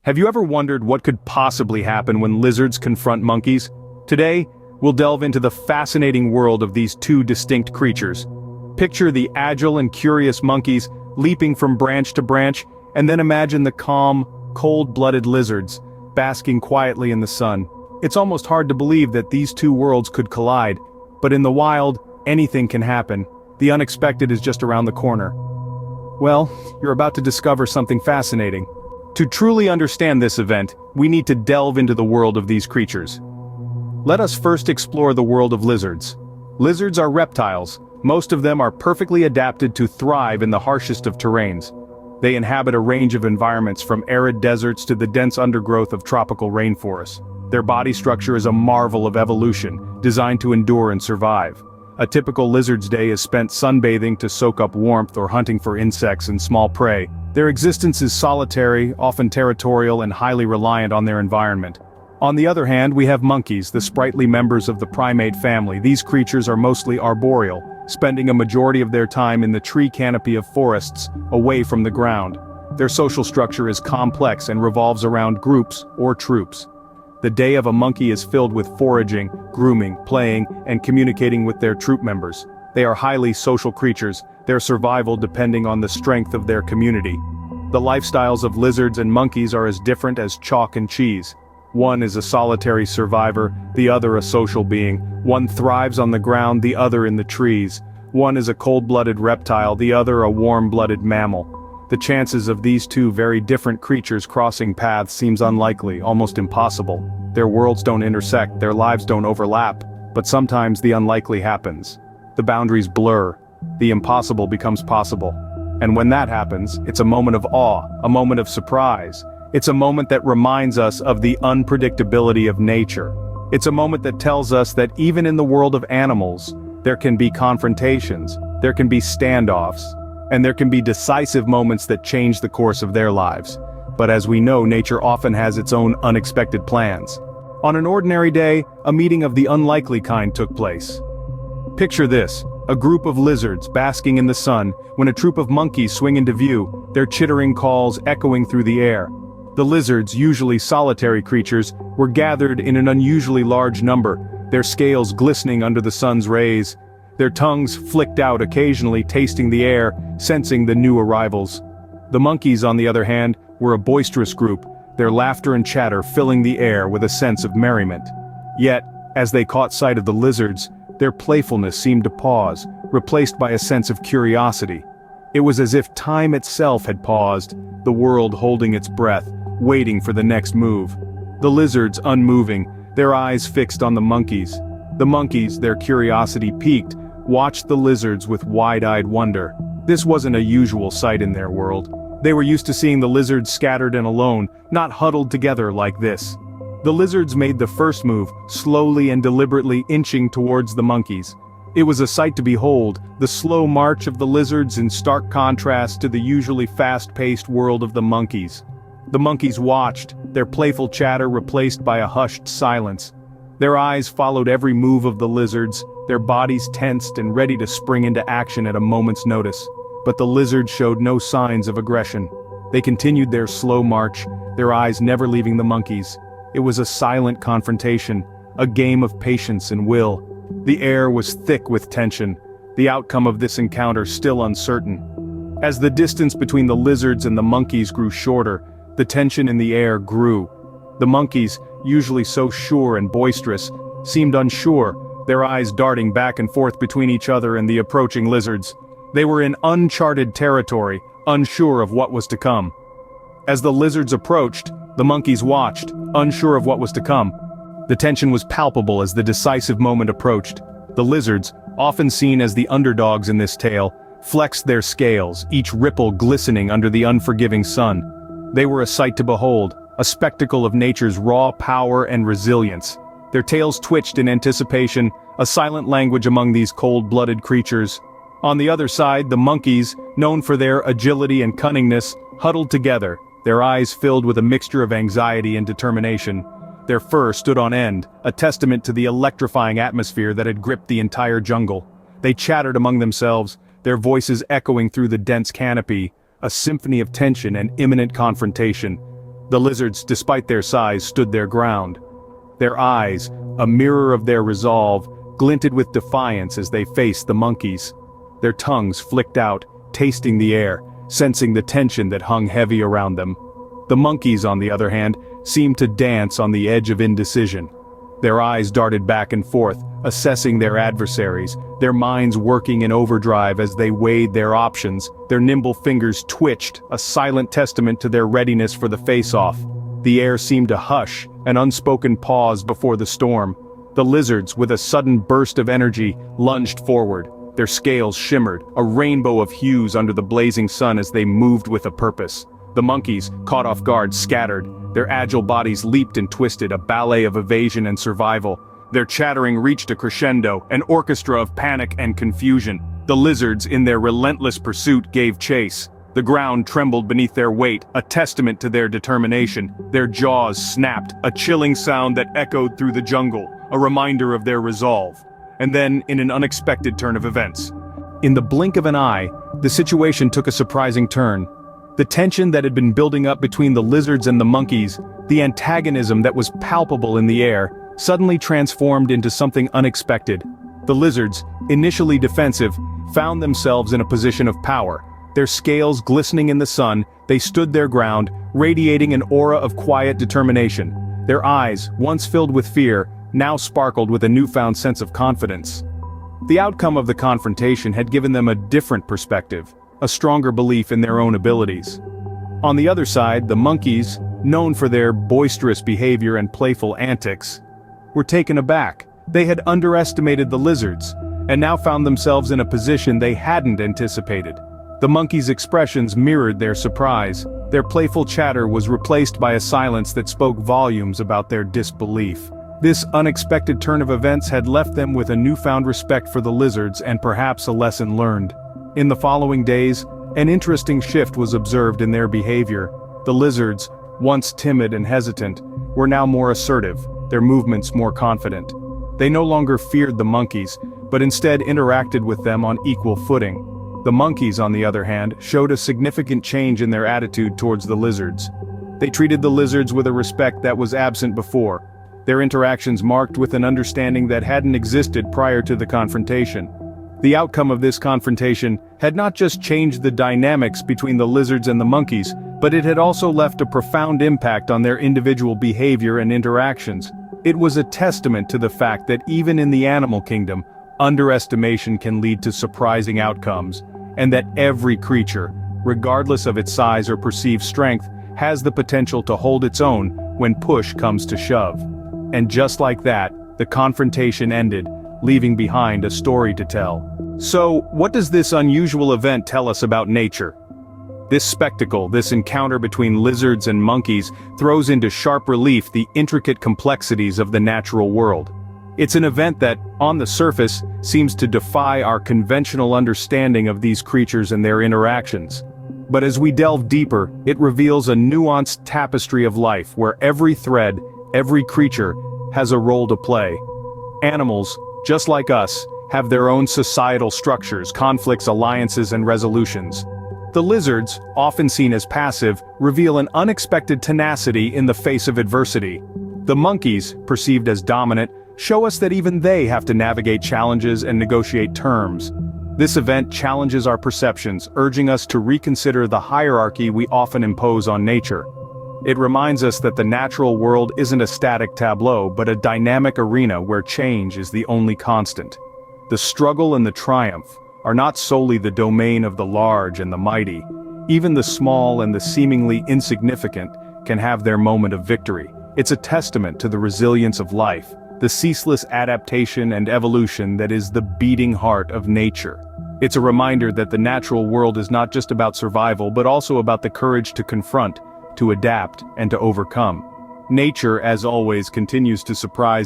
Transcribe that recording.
Have you ever wondered what could possibly happen when lizards confront monkeys? Today, we'll delve into the fascinating world of these two distinct creatures. Picture the agile and curious monkeys leaping from branch to branch, and then imagine the calm, cold-blooded lizards basking quietly in the sun. It's almost hard to believe that these two worlds could collide, but in the wild, anything can happen. The unexpected is just around the corner. Well, you're about to discover something fascinating. To truly understand this event, we need to delve into the world of these creatures. Let us first explore the world of lizards. Lizards are reptiles. Most of them are perfectly adapted to thrive in the harshest of terrains. They inhabit a range of environments from arid deserts to the dense undergrowth of tropical rainforests. Their body structure is a marvel of evolution, designed to endure and survive. A typical lizard's day is spent sunbathing to soak up warmth or hunting for insects and small prey. Their existence is solitary, often territorial, and highly reliant on their environment. On the other hand, we have monkeys, the sprightly members of the primate family. These creatures are mostly arboreal, spending a majority of their time in the tree canopy of forests, away from the ground. Their social structure is complex and revolves around groups or troops. The day of a monkey is filled with foraging, grooming, playing, and communicating with their troop members. They are highly social creatures, their survival depending on the strength of their community. The lifestyles of lizards and monkeys are as different as chalk and cheese. One is a solitary survivor, the other a social being. One thrives on the ground, the other in the trees. One is a cold-blooded reptile, the other a warm-blooded mammal. The chances of these two very different creatures crossing paths seems unlikely, almost impossible. Their worlds don't intersect, their lives don't overlap, but sometimes the unlikely happens. The boundaries blur. The impossible becomes possible. And when that happens, it's a moment of awe, a moment of surprise. It's a moment that reminds us of the unpredictability of nature. It's a moment that tells us that even in the world of animals, there can be confrontations, there can be standoffs, and there can be decisive moments that change the course of their lives. But as we know, nature often has its own unexpected plans. On an ordinary day, a meeting of the unlikely kind took place. Picture this, a group of lizards basking in the sun, when a troop of monkeys swing into view, their chittering calls echoing through the air. The lizards, usually solitary creatures, were gathered in an unusually large number, their scales glistening under the sun's rays, their tongues flicked out occasionally tasting the air, sensing the new arrivals. The monkeys, on the other hand, were a boisterous group, their laughter and chatter filling the air with a sense of merriment. Yet, as they caught sight of the lizards, their playfulness seemed to pause, replaced by a sense of curiosity. It was as if time itself had paused, the world holding its breath, waiting for the next move. The lizards unmoving, their eyes fixed on the monkeys. The monkeys, their curiosity piqued, watched the lizards with wide-eyed wonder. This wasn't a usual sight in their world. They were used to seeing the lizards scattered and alone, not huddled together like this. The lizards made the first move, slowly and deliberately inching towards the monkeys. It was a sight to behold, the slow march of the lizards in stark contrast to the usually fast-paced world of the monkeys. The monkeys watched, their playful chatter replaced by a hushed silence. Their eyes followed every move of the lizards, their bodies tensed and ready to spring into action at a moment's notice. But the lizards showed no signs of aggression. They continued their slow march, their eyes never leaving the monkeys. It was a silent confrontation, a game of patience and will. The air was thick with tension, the outcome of this encounter still uncertain. As the distance between the lizards and the monkeys grew shorter, the tension in the air grew. The monkeys, usually so sure and boisterous, seemed unsure, their eyes darting back and forth between each other and the approaching lizards. They were in uncharted territory, unsure of what was to come. As the lizards approached, the monkeys watched, unsure of what was to come. The tension was palpable as the decisive moment approached. The lizards, often seen as the underdogs in this tale, flexed their scales, each ripple glistening under the unforgiving sun. They were a sight to behold, a spectacle of nature's raw power and resilience. Their tails twitched in anticipation, a silent language among these cold-blooded creatures. On the other side, the monkeys, known for their agility and cunningness, huddled together, their eyes filled with a mixture of anxiety and determination. Their fur stood on end, a testament to the electrifying atmosphere that had gripped the entire jungle. They chattered among themselves, their voices echoing through the dense canopy, a symphony of tension and imminent confrontation. The lizards, despite their size, stood their ground. Their eyes, a mirror of their resolve, glinted with defiance as they faced the monkeys. Their tongues flicked out, tasting the air, sensing the tension that hung heavy around them. The monkeys, on the other hand, seemed to dance on the edge of indecision. Their eyes darted back and forth, assessing their adversaries, their minds working in overdrive as they weighed their options. Their nimble fingers twitched, a silent testament to their readiness for the face-off. The air seemed to hush, an unspoken pause before the storm. The lizards, with a sudden burst of energy, lunged forward. Their scales shimmered, a rainbow of hues under the blazing sun as they moved with a purpose. The monkeys, caught off guard, scattered. Their agile bodies leaped and twisted, a ballet of evasion and survival. Their chattering reached a crescendo, an orchestra of panic and confusion. The lizards, in their relentless pursuit, gave chase. The ground trembled beneath their weight, a testament to their determination. Their jaws snapped, a chilling sound that echoed through the jungle, a reminder of their resolve. And then, in an unexpected turn of events, in the blink of an eye, the situation took a surprising turn. The tension that had been building up between the lizards and the monkeys, the antagonism that was palpable in the air, suddenly transformed into something unexpected. The lizards, initially defensive, found themselves in a position of power. Their scales glistening in the sun, they stood their ground, radiating an aura of quiet determination. Their eyes, once filled with fear, now sparkled with a newfound sense of confidence. The outcome of the confrontation had given them a different perspective, a stronger belief in their own abilities. On the other side, the monkeys, known for their boisterous behavior and playful antics, were taken aback. They had underestimated the lizards, and now found themselves in a position they hadn't anticipated. The monkeys' expressions mirrored their surprise. Their playful chatter was replaced by a silence that spoke volumes about their disbelief. This unexpected turn of events had left them with a newfound respect for the lizards and perhaps a lesson learned. In the following days, an interesting shift was observed in their behavior. The lizards, once timid and hesitant, were now more assertive, their movements more confident. They no longer feared the monkeys, but instead interacted with them on equal footing. The monkeys, on the other hand, showed a significant change in their attitude towards the lizards. They treated the lizards with a respect that was absent before, their interactions marked with an understanding that hadn't existed prior to the confrontation. The outcome of this confrontation had not just changed the dynamics between the lizards and the monkeys, but it had also left a profound impact on their individual behavior and interactions. It was a testament to the fact that even in the animal kingdom, underestimation can lead to surprising outcomes, and that every creature, regardless of its size or perceived strength, has the potential to hold its own when push comes to shove. And just like that, the confrontation ended, leaving behind a story to tell. So, what does this unusual event tell us about nature? This spectacle, this encounter between lizards and monkeys, throws into sharp relief the intricate complexities of the natural world. It's an event that, on the surface, seems to defy our conventional understanding of these creatures and their interactions. But as we delve deeper, it reveals a nuanced tapestry of life where every thread, every creature, has a role to play. Animals, just like us, have their own societal structures, conflicts, alliances, and resolutions. The lizards, often seen as passive, reveal an unexpected tenacity in the face of adversity. The monkeys, perceived as dominant, show us that even they have to navigate challenges and negotiate terms. This event challenges our perceptions, urging us to reconsider the hierarchy we often impose on nature. It reminds us that the natural world isn't a static tableau, but a dynamic arena where change is the only constant. The struggle and the triumph are not solely the domain of the large and the mighty. Even the small and the seemingly insignificant can have their moment of victory. It's a testament to the resilience of life, the ceaseless adaptation and evolution that is the beating heart of nature. It's a reminder that the natural world is not just about survival, but also about the courage to confront, to adapt, and to overcome. Nature, as always, continues to surprise